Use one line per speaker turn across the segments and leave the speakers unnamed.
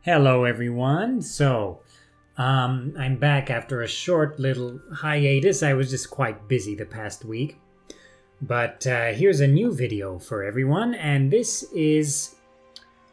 Hello, everyone. I'm back after a short little hiatus. I was just quite busy the past week. But here's a new video for everyone, and this is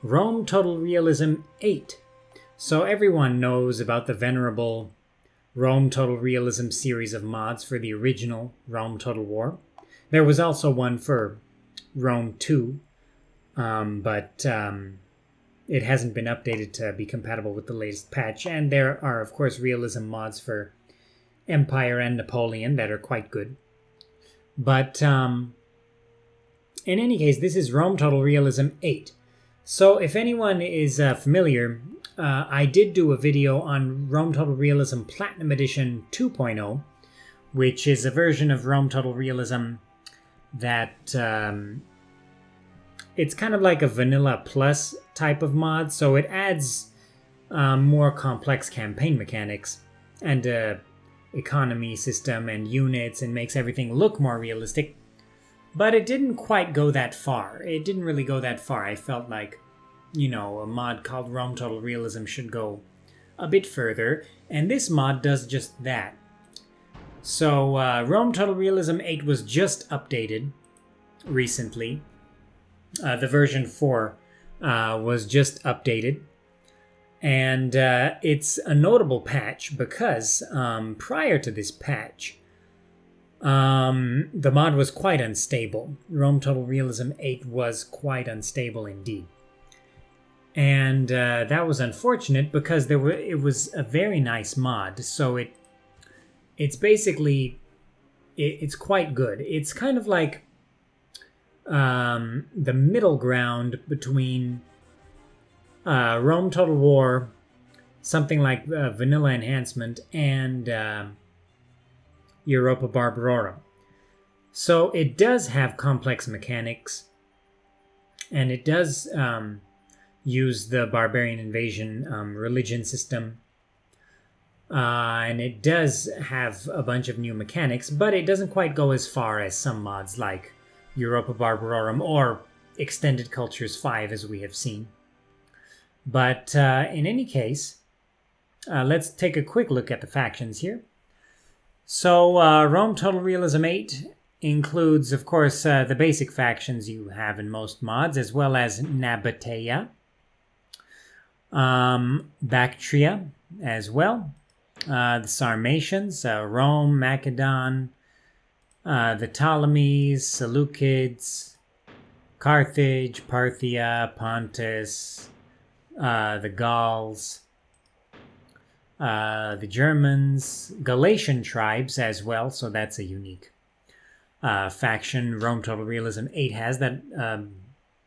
Rome Total Realism 8. So everyone knows about the venerable Rome Total Realism series of mods for the original Rome Total War. There was also one for Rome 2, but it hasn't been updated to be compatible with the latest patch, and there are, of course, realism mods for Empire and Napoleon that are quite good. But in any case, this is Rome Total Realism 8. So if anyone is familiar, I did do a video on Rome Total Realism Platinum Edition 2.0, which is a version of Rome Total Realism that it's kind of like a vanilla plus type of mod, so it adds more complex campaign mechanics and economy system and units and makes everything look more realistic. But it didn't quite go that far. It didn't really go that far. I felt like, a mod called Rome Total Realism should go a bit further, and this mod does just that. So Rome Total Realism 8 was just updated recently. The version 4 was just updated, and it's a notable patch because prior to this patch, the mod was quite unstable. Rome Total Realism 8 was quite unstable indeed. And that was unfortunate because it was a very nice mod, so it's basically, it's quite good. It's kind of like the middle ground between Rome Total War, something like Vanilla Enhancement, and Europa Barbarorum. So it does have complex mechanics, and it does use the Barbarian Invasion religion system, and it does have a bunch of new mechanics, but it doesn't quite go as far as some mods like Europa Barbarorum or Extended Cultures 5, as we have seen. But in any case, let's take a quick look at the factions here. So Rome Total Realism 8 includes, of course, the basic factions you have in most mods, as well as Nabatea, Bactria as well, the Sarmatians, Rome, Macedon, the Ptolemies, Seleucids, Carthage, Parthia, Pontus, the Gauls, the Germans, Galatian tribes as well, so that's a unique faction Rome Total Realism 8 has that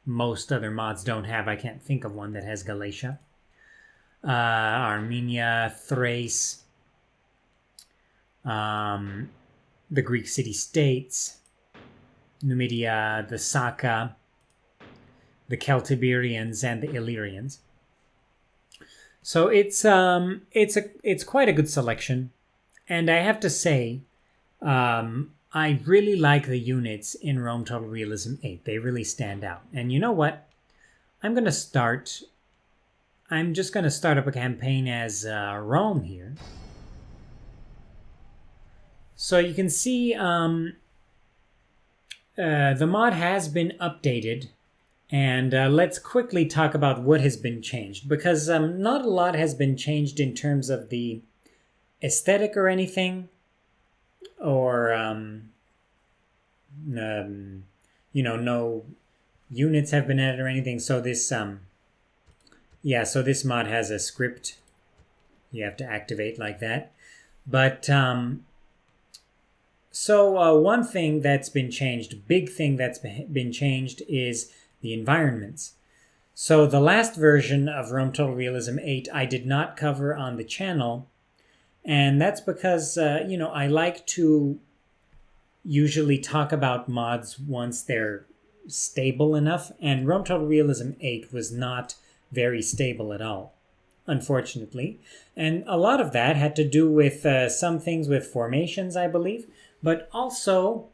most other mods don't have. I can't think of one that has Galatia. Armenia, Thrace, the Greek city-states, Numidia, the Saka, the Celtiberians, and the Illyrians. So it's quite a good selection, and I have to say, I really like the units in Rome Total Realism 8. They really stand out. And you know what? I'm just gonna start up a campaign as Rome here. So you can see the mod has been updated, and let's quickly talk about what has been changed, because not a lot has been changed in terms of the aesthetic or anything, or no units have been added or anything. So this so this mod has a script you have to activate like that. But one thing that's been changed, big thing that's been changed, is the environments. So the last version of Rome Total Realism 8 I did not cover on the channel, and that's because, I like to usually talk about mods once they're stable enough, and Rome Total Realism 8 was not very stable at all, unfortunately. And a lot of that had to do with some things with formations, I believe, but also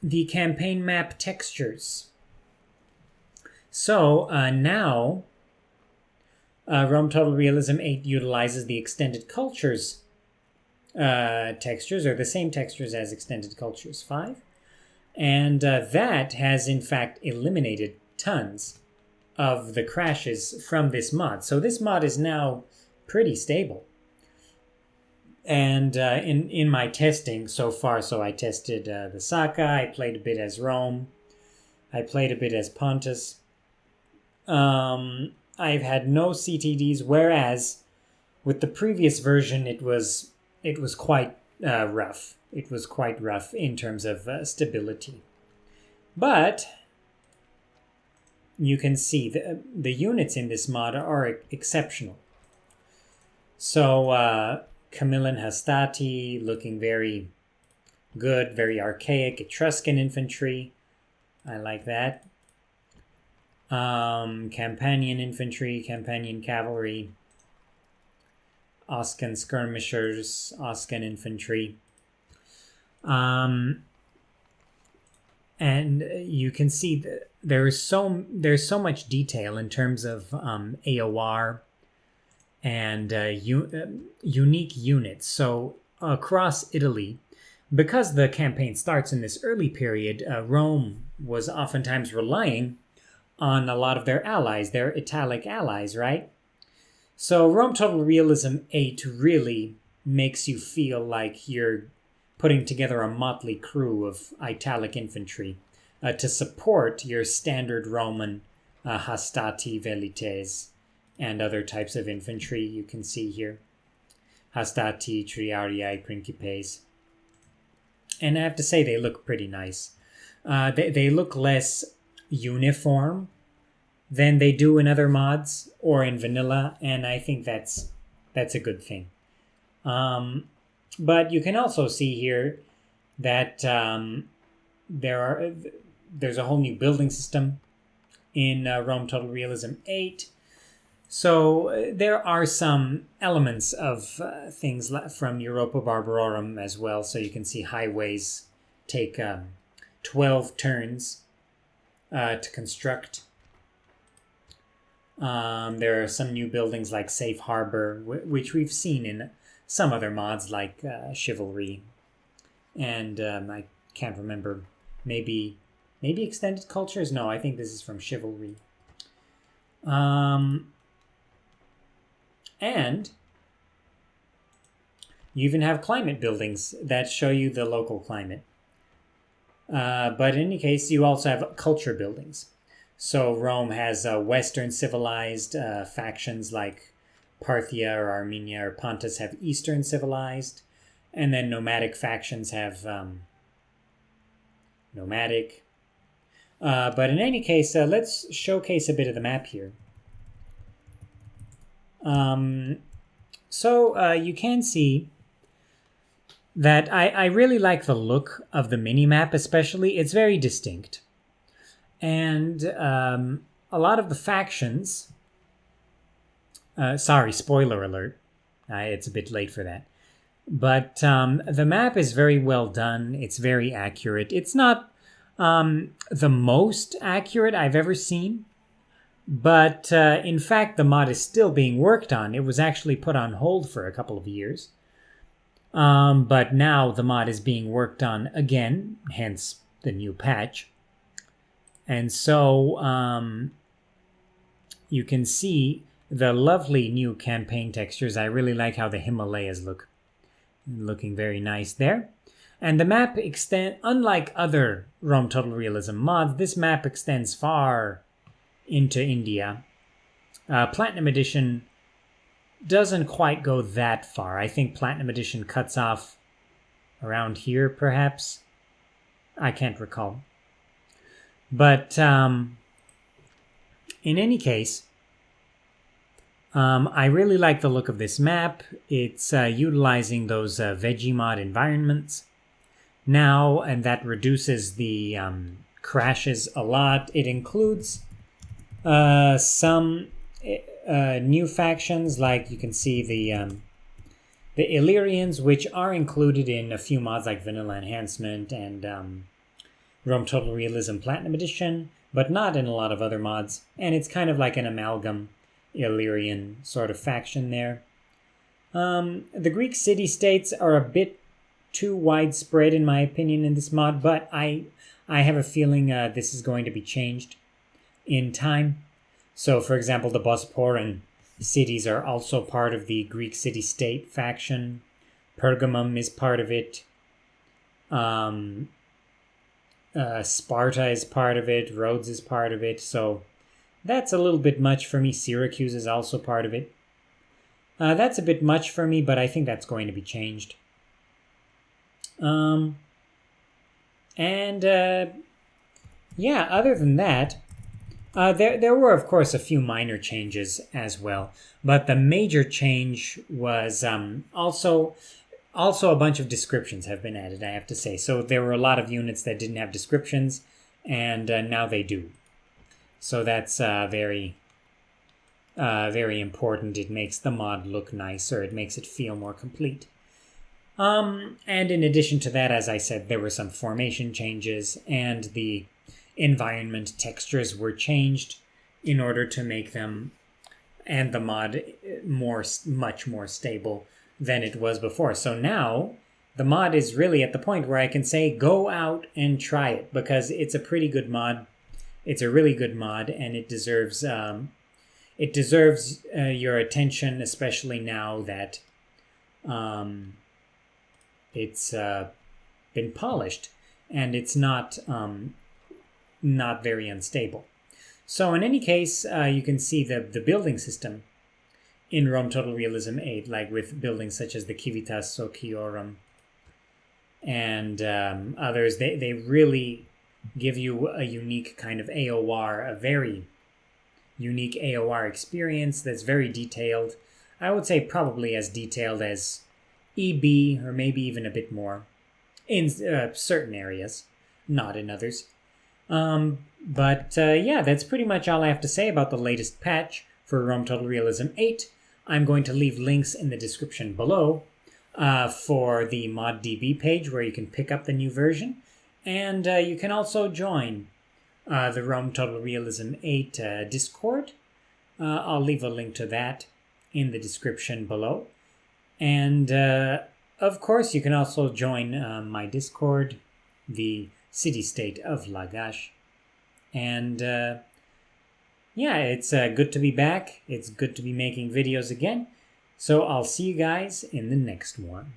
the campaign map textures. So now Rome Total Realism 8 utilizes the Extended Cultures textures, or the same textures as Extended Cultures 5. And that has, in fact, eliminated tons of the crashes from this mod. So this mod is now pretty stable. And in my testing so far, so I tested the Saka, I played a bit as Rome, I played a bit as Pontus. I've had no CTDs, whereas with the previous version it was quite rough. It was quite rough in terms of stability. But you can see the units in this mod are exceptional. So Camillan Hastati looking very good, very archaic. Etruscan infantry, I like that. Campanian infantry, Campanian cavalry, Oscan skirmishers, Oscan infantry. And you can see that there's so much detail in terms of AOR and unique units. So across Italy, because the campaign starts in this early period, Rome was oftentimes relying on a lot of their allies, their Italic allies, right? So Rome Total Realism 8 really makes you feel like you're putting together a motley crew of Italic infantry to support your standard Roman Hastati Velites and other types of infantry you can see here. Hastati, Triarii, Principes. And I have to say they look pretty nice. They look less uniform than they do in other mods or in vanilla, and I think that's a good thing. But you can also see here that there's a whole new building system in Rome Total Realism 8. So there are some elements of things from Europa Barbarorum as well. So you can see highways take 12 turns to construct. There are some new buildings like Safe Harbor, which we've seen in some other mods like Chivalry. And I can't remember, maybe Extended Cultures? No, I think this is from Chivalry. And you even have climate buildings that show you the local climate. But in any case, you also have culture buildings. So Rome has Western civilized factions like Parthia or Armenia or Pontus have Eastern civilized. And then nomadic factions have nomadic. But in any case, let's showcase a bit of the map here. So you can see that I really like the look of the mini-map especially. It's very distinct. And a lot of the factions... sorry, spoiler alert. It's a bit late for that. But the map is very well done. It's very accurate. It's not the most accurate I've ever seen. But in fact, the mod is still being worked on. It was actually put on hold for a couple of years. But now the mod is being worked on again, hence the new patch. And so you can see the lovely new campaign textures. I really like how the Himalayas look. Looking very nice there. And the map unlike other Rome Total Realism mods, this map extends far into India. Platinum Edition doesn't quite go that far. I think Platinum Edition cuts off around here, perhaps. I can't recall. But in any case, I really like the look of this map. It's utilizing those Vegemod environments now, and that reduces the crashes a lot. It includes some new factions, like you can see the Illyrians, which are included in a few mods like Vanilla Enhancement and Rome Total Realism Platinum Edition, but not in a lot of other mods. And it's kind of like an amalgam. Illyrian sort of faction there. The Greek city-states are a bit too widespread in my opinion in this mod, but I have a feeling this is going to be changed in time. So for example, the Bosporan cities are also part of the Greek city-state faction. Pergamum is part of it. Sparta is part of it. Rhodes is part of it. So that's a little bit much for me. Syracuse is also part of it. That's a bit much for me, but I think that's going to be changed. Yeah, other than that, there were, of course, a few minor changes as well. But the major change was also a bunch of descriptions have been added, I have to say. So there were a lot of units that didn't have descriptions, and now they do. So that's very important. It makes the mod look nicer. It makes it feel more complete. And in addition to that, as I said, there were some formation changes, and the environment textures were changed in order to make them and the mod much more stable than it was before. So now the mod is really at the point where I can say go out and try it, because it's a pretty good mod. It's a really good mod, and it deserves your attention, especially now that it's been polished and it's not very unstable. So in any case, you can see the building system in Rome Total Realism 8, like with buildings such as the Civitas Sociorum and others. They really give you a unique kind of AOR, a very unique AOR experience that's very detailed. I would say probably as detailed as EB, or maybe even a bit more in certain areas, not in others. Yeah, that's pretty much all I have to say about the latest patch for Rome Total Realism 8. I'm going to leave links in the description below for the ModDB page where you can pick up the new version. And you can also join the Rome Total Realism 8 Discord. I'll leave a link to that in the description below. And of course, you can also join my Discord, the city-state of Lagash. And yeah, it's good to be back. It's good to be making videos again. So I'll see you guys in the next one.